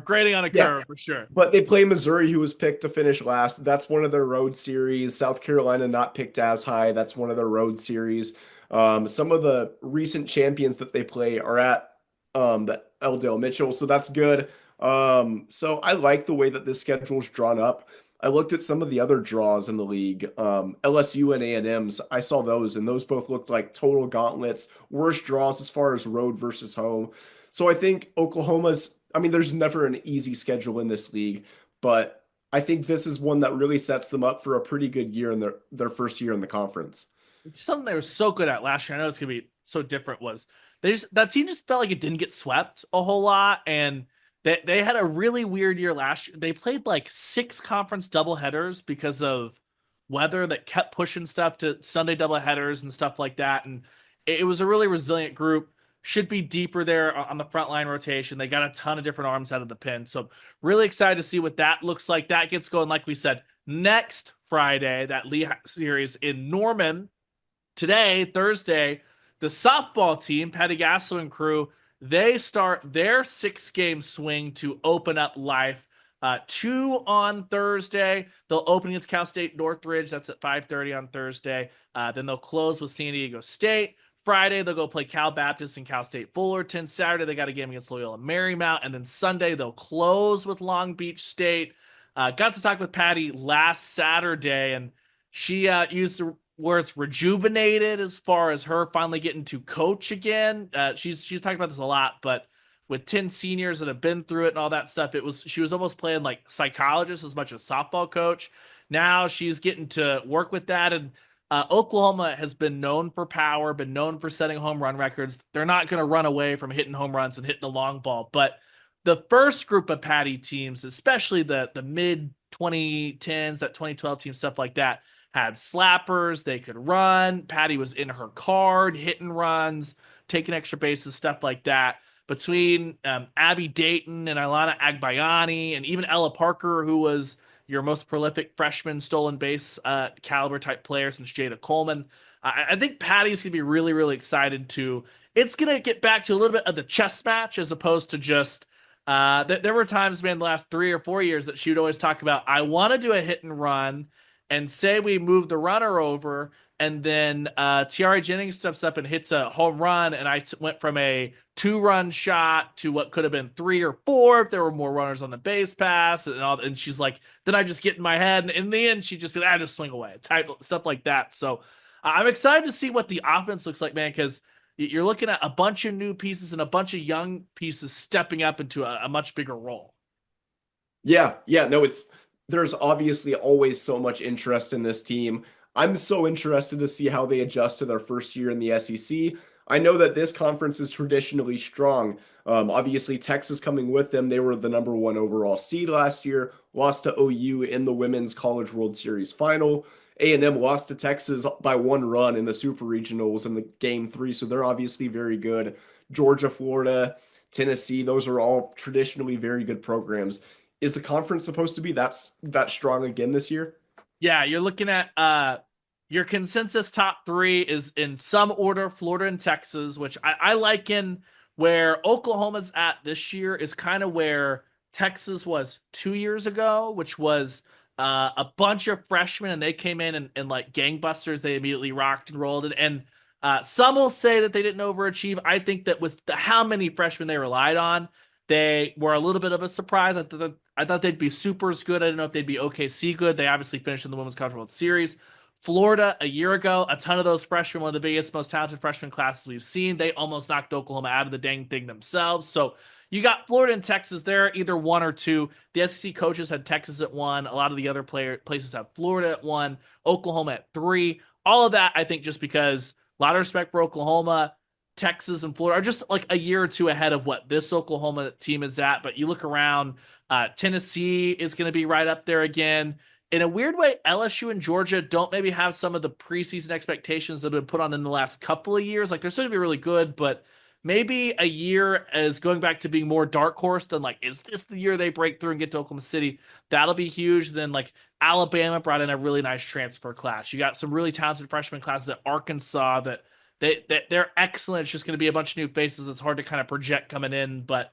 Grading on a Yeah, curve for sure. but they play Missouri, who was picked to finish last. That's one of their road series. South Carolina not picked as high. That's one of their road series. Some of the recent champions that they play are at the L. Mitchell, so that's good. So I like the way that this schedule is drawn up. I looked at some of the other draws in the league. LSU and A&M's. I saw those, and those both looked like total gauntlets. Worst draws as far as road versus home. So I think Oklahoma's. I mean, there's never an easy schedule in this league, but I think this is one that really sets them up for a pretty good year in their first year in the conference. Something they were so good at last year. I know it's gonna be so different. Was they just that team just felt like it didn't get swept a whole lot, and they had a really weird year last year. They played like 6 conference doubleheaders because of weather that kept pushing stuff to Sunday doubleheaders and stuff like that. And it was a really resilient group. Should be deeper there on the front line rotation. They got a ton of different arms out of the pen. So really excited to see what that looks like. That gets going, like we said, next Friday, that Lehigh series in Norman. Today, Thursday, the softball team, Patty Gasso and crew, they start their 6 game swing to open up life. 2 on Thursday. They'll open against Cal State Northridge. That's at 5:30 on Thursday. Then they'll close with San Diego State. Friday, they'll go play Cal Baptist and Cal State Fullerton. Saturday, they got a game against Loyola Marymount. And then Sunday, they'll close with Long Beach State. Got to talk with Patty last Saturday, and she used the words rejuvenated as far as her finally getting to coach again. She's talked about this a lot, but with 10 seniors that have been through it and all that stuff, she was almost playing like psychologist as much as softball coach. Now she's getting to work with that, and Oklahoma has been known for power, been known for setting home run records. They're not going to run away from hitting home runs and hitting the long ball, but the first group of Patty teams, especially the mid 2010s, that 2012 team, stuff like that, had slappers, they could run. Patty was in her card, hitting runs, taking extra bases, stuff like that. Between Abby Dayton and Ilana Agbayani, and even Ella Parker, who was your most prolific freshman stolen base caliber type player since Jada Coleman. I think Patty's gonna be really, really excited to. It's gonna get back to a little bit of the chess match as opposed to just. There were times, man, the last 3 or 4 years that she would always talk about, I want to do a hit and run, and say we move the runner over, and then Tiara Jennings steps up and hits a home run, and went from a 2-run shot to what could have been 3 or 4 if there were more runners on the base pass, and all. And she's like, then I just get in my head, and in the end, she just be like, I just swing away, type stuff like that. So I'm excited to see what the offense looks like, man, because you're looking at a bunch of new pieces and a bunch of young pieces stepping up into a much bigger role. Yeah, yeah, no, there's obviously always so much interest in this team. I'm so interested to see how they adjust to their first year in the SEC. I know that this conference is traditionally strong. Obviously, Texas coming with them, they were the number one overall seed last year, lost to OU in the Women's College World Series final. A&M lost to Texas by 1 run in the Super Regionals in the game three, so they're obviously very good. Georgia, Florida, Tennessee, those are all traditionally very good programs. Is the conference supposed to be that strong again this year? Yeah, you're looking at your consensus top three is in some order Florida and Texas, which I liken where Oklahoma's at this year is kind of where Texas was 2 years ago, which was a bunch of freshmen and they came in and like gangbusters, they immediately rocked and rolled it. And some will say that they didn't overachieve. I think that with how many freshmen they relied on, they were a little bit of a surprise. I thought they'd be supers good. I didn't know if they'd be OKC good. They obviously finished in the Women's College World Series. Florida a year ago, a ton of those freshmen, one of the biggest, most talented freshman classes we've seen. They almost knocked Oklahoma out of the dang thing themselves. So you got Florida and Texas there, either one or two. The SEC coaches had Texas at one. A lot of the other places have Florida at one, Oklahoma at three. All of that, I think, just because a lot of respect for Oklahoma. Texas and Florida are just like a year or two ahead of what this Oklahoma team is at. But you look around, Tennessee is going to be right up there again. In a weird way, LSU and Georgia don't maybe have some of the preseason expectations that have been put on them in the last couple of years. Like they're still going to be really good, but maybe a year as going back to being more dark horse than like, is this the year they break through and get to Oklahoma City? That'll be huge. Then like Alabama brought in a really nice transfer class. You got some really talented freshman classes at Arkansas that they're excellent. It's just going to be a bunch of new faces. It's hard to kind of project coming in, but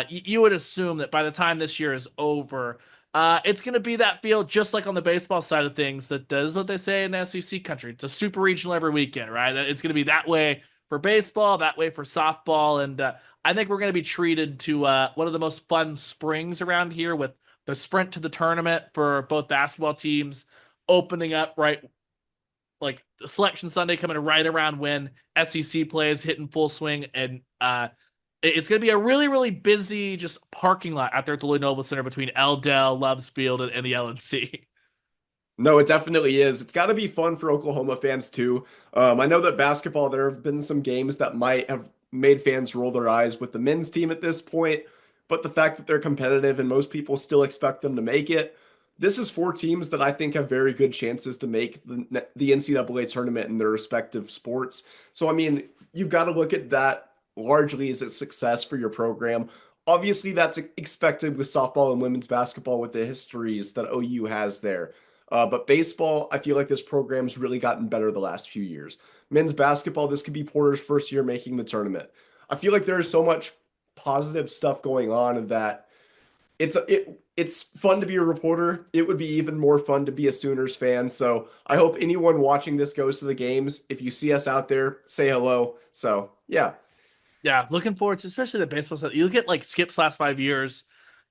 you would assume that by the time this year is over, it's going to be that field just like on the baseball side of things. That is what they say in SEC country. It's a super regional every weekend, right? It's going to be that way for baseball, that way for softball, and I think we're going to be treated to one of the most fun springs around here with the sprint to the tournament for both basketball teams opening up right like Selection Sunday coming right around when SEC plays hitting full swing, and it's going to be a really really busy just parking lot out there at the Lloyd Noble Center between Eldell, Loves Field, and the LNC. No, it definitely is. It's got to be fun for Oklahoma fans too. I know that basketball, there have been some games that might have made fans roll their eyes with the men's team at this point, but the fact that they're competitive and most people still expect them to make it, this is 4 teams that I think have very good chances to make the NCAA tournament in their respective sports. So, I mean, you've got to look at that largely as a success for your program. Obviously, that's expected with softball and women's basketball with the histories that OU has there. But baseball, I feel like this program's really gotten better the last few years. Men's basketball, this could be Porter's first year making the tournament. I feel like there is so much positive stuff going on that it's fun to be a reporter. It would be even more fun to be a Sooners fan. So I hope anyone watching this goes to the games. If you see us out there, say hello. So yeah. Yeah, looking forward to especially the baseball stuff. You look at like Skip's last 5 years.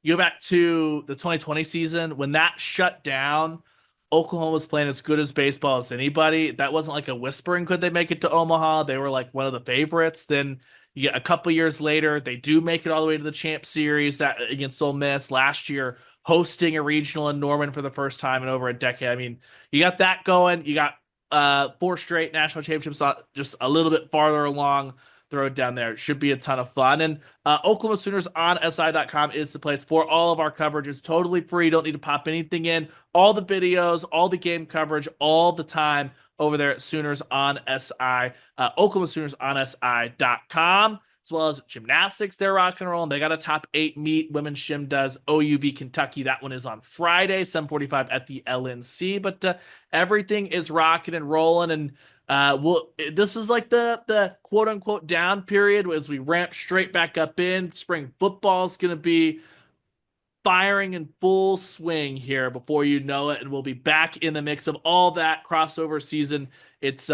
You go back to the 2020 season when that shut down. Oklahoma was playing as good as baseball as anybody. That wasn't like a whispering, could they make it to Omaha? They were like one of the favorites. Then you get a couple years later, they do make it all the way to the Champ Series that against Ole Miss last year, hosting a regional in Norman for the first time in over a decade. I mean, you got that going. You got 4 straight national championships just a little bit farther along. throw it down there. It should be a ton of fun. And Oklahoma Sooners on SI.com is the place for all of our coverage. It's totally free. Don't need to pop anything in. All the videos, all the game coverage, all the time over there at Sooners on SI, Oklahoma Sooners on SI.com, as well as gymnastics. They're rock and rolling. They got a top 8 meet. Women's gym does OUV Kentucky. That one is on Friday, 7:45 at the LNC. But everything is rocking and rolling. And this was like the quote unquote down period as we ramp straight back up in. Spring football is going to be firing in full swing here before you know it, and we'll be back in the mix of all that crossover season. It's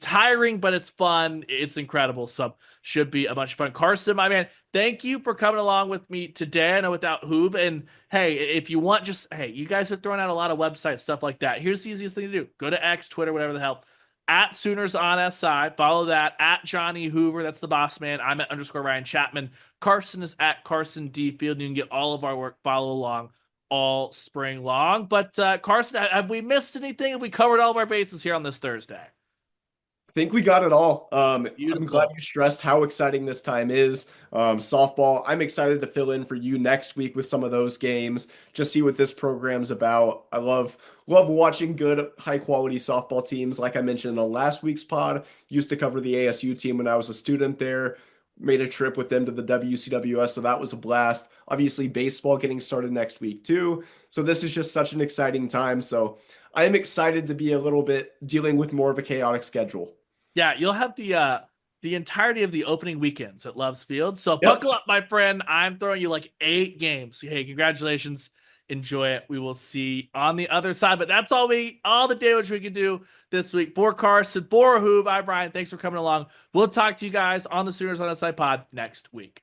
tiring, but it's fun. It's incredible. So should be a bunch of fun. Carson, my man, thank you for coming along with me today. I know without Hoove, and hey, if you want, just hey, you guys have thrown out a lot of websites, stuff like that. Here's the easiest thing to do: go to X, Twitter, whatever the hell. At Sooners on SI, follow that. At Johnny Hoover, that's the boss man. I'm at _ Ryan Chapman. Carson is at Carson D Field. You can get all of our work, follow along all spring long. But Carson, have we missed anything? Have we covered all of our bases here on this Thursday? I think we got it all. I'm glad Beautiful. you stressed how exciting this time is. Softball, I'm excited to fill in for you next week with some of those games. Just see what this program's about. I love watching good, high quality softball teams. Like I mentioned on last week's pod, used to cover the ASU team when I was a student there. Made a trip with them to the WCWS, so that was a blast. Obviously, baseball getting started next week too. So this is just such an exciting time. So I am excited to be a little bit dealing with more of a chaotic schedule. Yeah, you'll have the entirety of the opening weekends at Love's Field. So Yep. buckle up, my friend. I'm throwing you like 8 games. Hey, congratulations. Enjoy it. We will see on the other side. But that's all the damage we can do this week. For Carson, for Hoop, I'm Brian. Thanks for coming along. We'll talk to you guys on the Sooners on SI Pod next week.